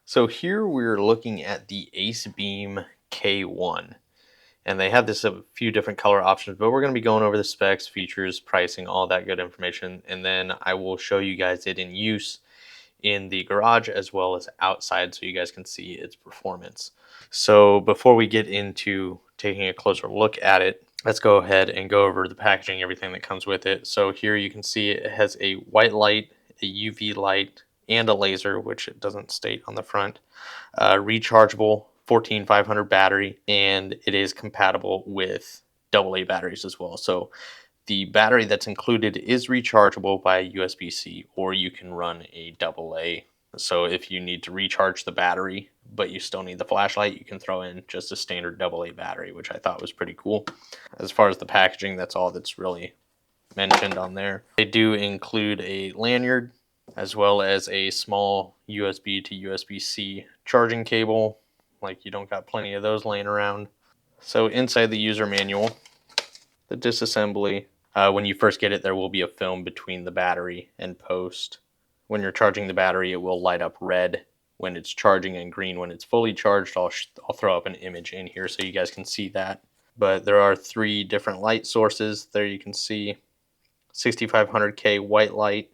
So here we're looking at the Acebeam K1, and they have this a few different color options, but we're going to be going over the specs, features, pricing, all that good information, and then I will show you guys it in use in the garage as well as outside so you guys can see its performance. So before we get into taking a closer look at it, let's go ahead and go over the packaging, everything that comes with it. So here you can see it has a white light, a UV light, and a laser, which it doesn't state on the front. Rechargeable 14500 battery, and it is compatible with AA batteries as well. So the battery that's included is rechargeable by USB-C, or you can run a AA. So if you need to recharge the battery, but you still need the flashlight, you can throw in just a standard AA battery, which I thought was pretty cool. As far as the packaging, that's all that's really mentioned on there. They do include a lanyard as well as a small USB to USB-C charging cable, like you don't got plenty of those laying around. So inside the user manual, the disassembly, when you first get it, there will be a film between the battery and post. When you're charging the battery, it will light up red when it's charging and green when it's fully charged. I'll throw up an image in here so you guys can see that. But there are 3 different light sources. There you can see 6500K white light,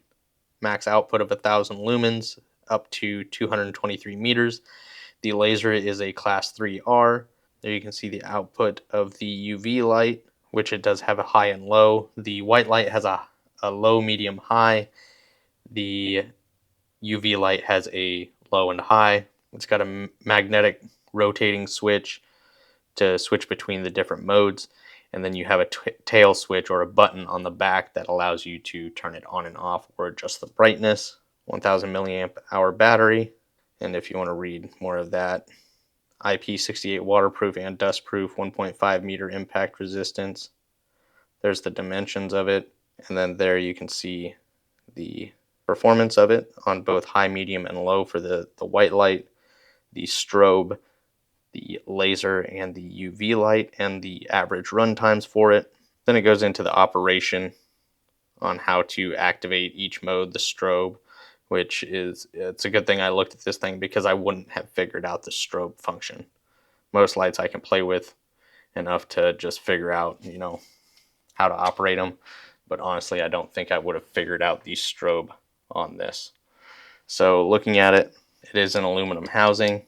max output of 1000 lumens, up to 223 meters. The laser is a class 3R. There you can see the output of the UV light, which it does have a high and low. The white light has a low, medium, high. The UV light has a low and high. It's got a magnetic rotating switch to switch between the different modes. And then you have a tail switch or a button on the back that allows you to turn it on and off or adjust the brightness. 1000 milliamp hour battery. And if you want to read more of that, IP68 waterproof and dustproof, 1.5 meter impact resistance. There's the dimensions of it. And then there you can see the performance of it on both high, medium, and low for the white light, the strobe, the laser, and the UV light, and the average run times for it. Then it goes into the operation on how to activate each mode, the strobe, which is, it's a good thing I looked at this thing because I wouldn't have figured out the strobe function. Most lights I can play with enough to just figure out, how to operate them. But honestly, I don't think I would have figured out the strobe on this. So looking at it, it is an aluminum housing,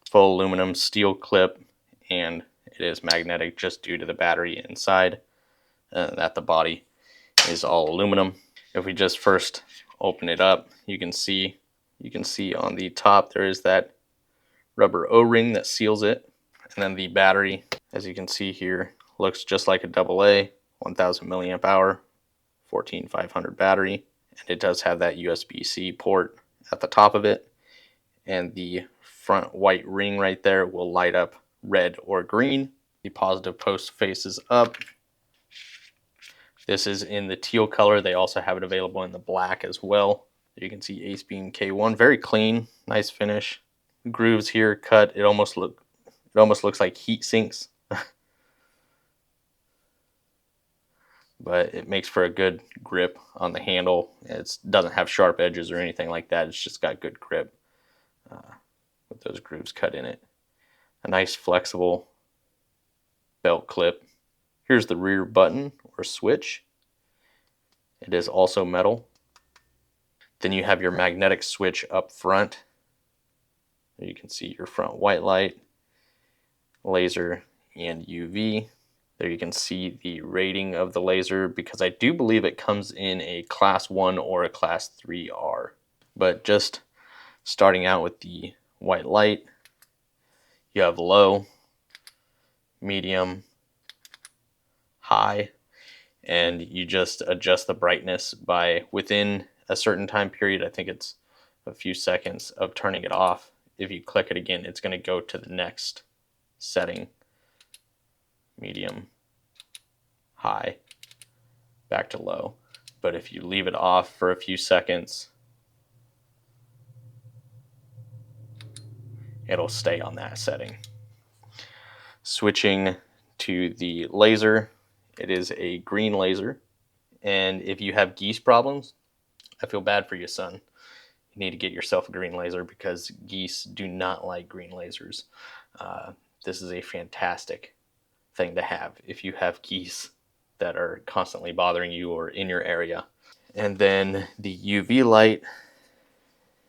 full aluminum steel clip, and it is magnetic just due to the battery inside, that the body is all aluminum. If we just first open it up, you can see on the top there is that rubber O-ring that seals it, and then the battery, as you can see here, looks just like a AA, 1000 milliamp hour, 14500 battery, and it does have that USB-C port at the top of it, and the front white ring right there will light up red or green. The positive post faces up. This is in the teal color. They also have it available in the black as well. You can see Acebeam K1, very clean, nice finish. Grooves here cut. It almost looks like heat sinks, but it makes for a good grip on the handle. It doesn't have sharp edges or anything like that. It's just got good grip with those grooves cut in it. A nice flexible belt clip. Here's the rear button or switch. It is also metal. Then you have your magnetic switch up front. You can see your front white light, laser, and UV. There you can see the rating of the laser, because I do believe it comes in a class 1 or a class 3R. But just starting out with the white light, you have low, medium, high, and you just adjust the brightness by within a certain time period. I think it's a few seconds of turning it off. If you click it again, it's going to go to the next setting. Medium, high, back to low. But if you leave it off for a few seconds, it'll stay on that setting. Switching to the laser, it is a green laser. And if you have geese problems, I feel bad for you, son. need to get yourself a green laser because geese do not like green lasers. This is a fantastic thing to have if you have geese that are constantly bothering you or in your area. And then the UV light,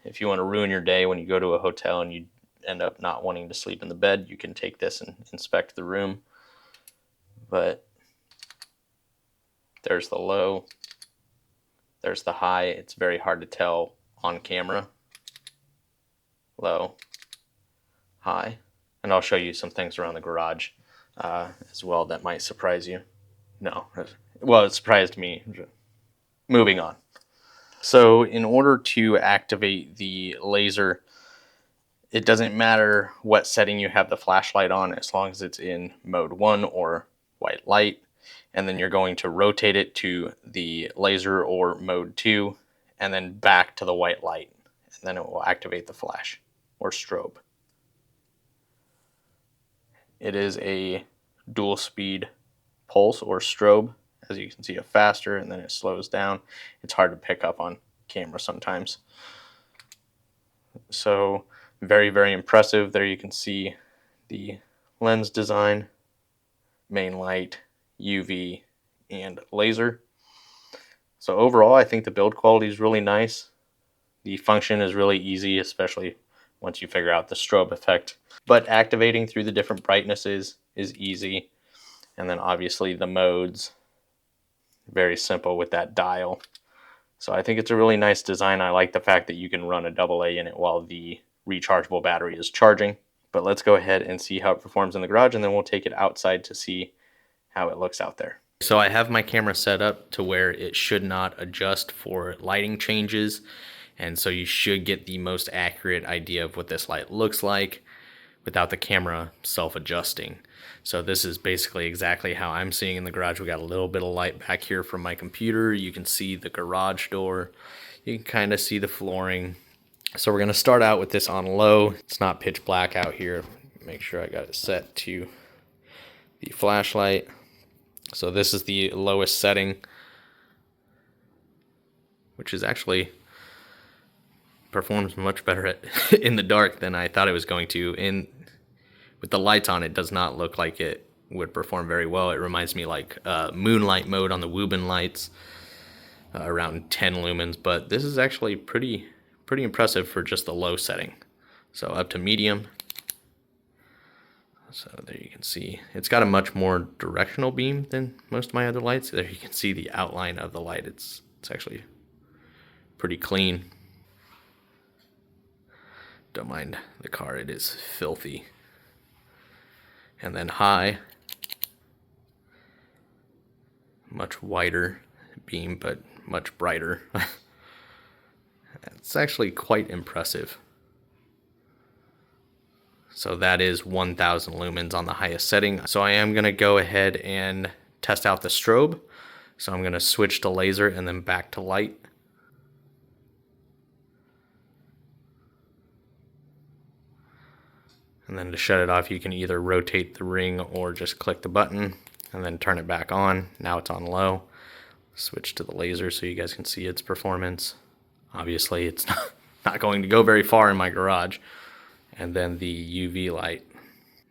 if you want to ruin your day when you go to a hotel and you end up not wanting to sleep in the bed, you can take this and inspect the room. But there's the low, there's the high. It's very hard to tell on camera. Low, high. And I'll show you some things around the garage as well that might surprise you. No, well, it surprised me. Moving on. So in order to activate the laser, it doesn't matter what setting you have the flashlight on as long as it's in mode 1 or white light. And then you're going to rotate it to the laser or mode 2 and then back to the white light. And then it will activate the flash or strobe. It is a dual speed pulse or strobe. As you can see, it faster and then it slows down. It's hard to pick up on camera sometimes. So very, very impressive. There you can see the lens design, main light, UV, and laser. So overall, I think the build quality is really nice. The function is really easy, especially once you figure out the strobe effect. But activating through the different brightnesses is easy. And then obviously the modes, very simple with that dial. So I think it's a really nice design. I like the fact that you can run a AA in it while the rechargeable battery is charging. But let's go ahead and see how it performs in the garage, and then we'll take it outside to see how it looks out there. So I have my camera set up to where it should not adjust for lighting changes. And so you should get the most accurate idea of what this light looks like without the camera self-adjusting. So this is basically exactly how I'm seeing in the garage. We got a little bit of light back here from my computer. You can see the garage door. You can kind of see the flooring. So we're going to start out with this on low. It's not pitch black out here. Make sure I got it set to the flashlight. So this is the lowest setting, which is actually performs much better in the dark than I thought it was going to. With the lights on, it does not look like it would perform very well. It reminds me like moonlight mode on the Woobin lights, around 10 lumens, but this is actually pretty impressive for just the low setting. So up to medium. So there you can see, it's got a much more directional beam than most of my other lights. There you can see the outline of the light. It's actually pretty clean. Don't mind the car, it is filthy. And then high, much wider beam, but much brighter. It's actually quite impressive. So that is 1000 lumens on the highest setting. So I am gonna go ahead and test out the strobe. So I'm gonna switch to laser and then back to light. And then to shut it off, you can either rotate the ring or just click the button and then turn it back on. Now it's on low. Switch to the laser so you guys can see its performance. Obviously, it's not going to go very far in my garage. And then the UV light.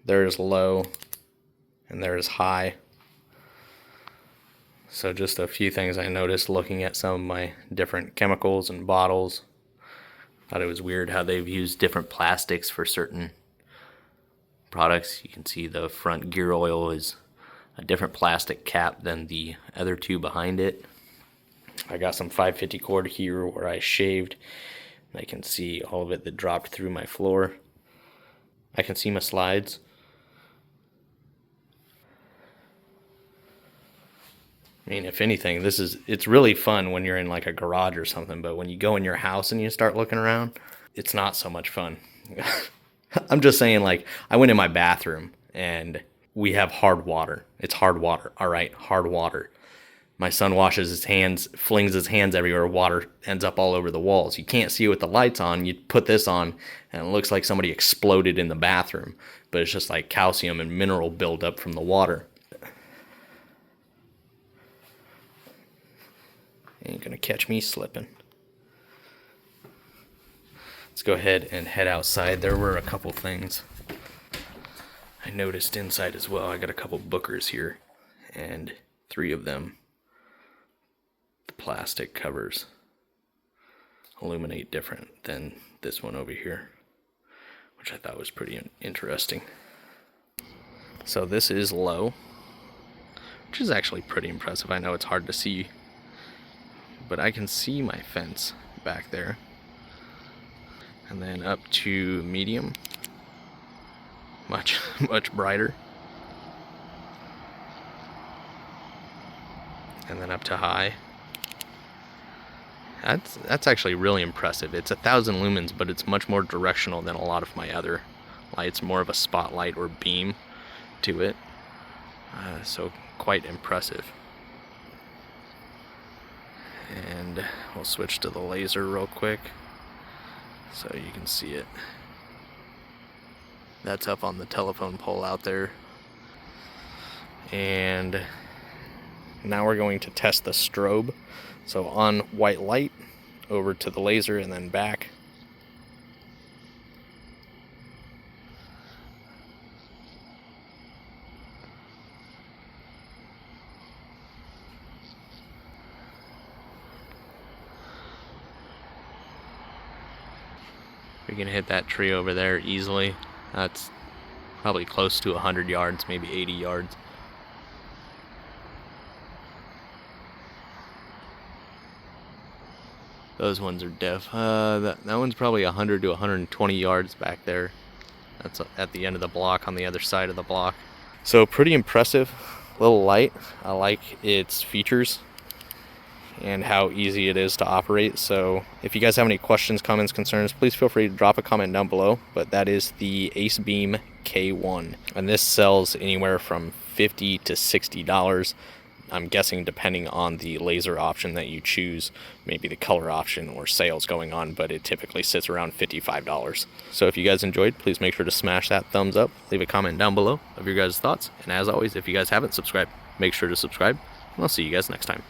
There's low and there's high. So just a few things I noticed looking at some of my different chemicals and bottles. Thought it was weird how they've used different plastics for certain products. You can see the front gear oil is a different plastic cap than the other two behind it. I got some 550 cord here where I shaved. I can see all of it that dropped through my floor. I can see my slides. I mean, if anything, it's really fun when you're in like a garage or something, but when you go in your house and you start looking around, it's not so much fun. I'm just saying, like, I went in my bathroom and we have hard water. It's hard water. All right, hard water. My son washes his hands, flings his hands everywhere. Water ends up all over the walls. You can't see it with the lights on. You put this on and it looks like somebody exploded in the bathroom, but it's just like calcium and mineral buildup from the water. Ain't gonna catch me slipping. let's go ahead and head outside. There were a couple things I noticed inside as well. I got a couple bookers here, and 3 of them, the plastic covers illuminate different than this one over here, which I thought was pretty interesting. So this is low, which is actually pretty impressive. I know it's hard to see, but I can see my fence back there. And then up to medium, much brighter. And then up to high. That's actually really impressive. It's 1,000 lumens, but it's much more directional than a lot of my other lights. More of a spotlight or beam to it. So quite impressive. And we'll switch to the laser real quick so you can see it. That's up on the telephone pole out there. And now we're going to test the strobe. So on white light, over to the laser, and then back. We can hit that tree over there easily. That's probably close to 100 yards, maybe 80 yards. Those ones are deaf. That one's probably 100 to 120 yards back there. That's at the end of the block on the other side of the block. So pretty impressive little light. I like its features and how easy it is to operate. So if you guys have any questions, comments, concerns, please feel free to drop a comment down below. But that is the Acebeam K1, and this sells anywhere from $50 to $60. I'm guessing depending on the laser option that you choose, maybe the color option or sales going on, but it typically sits around $55. So if you guys enjoyed, please make sure to smash that thumbs up, leave a comment down below of your guys' thoughts, and as always, if you guys haven't subscribed, make sure to subscribe, and I'll see you guys next time.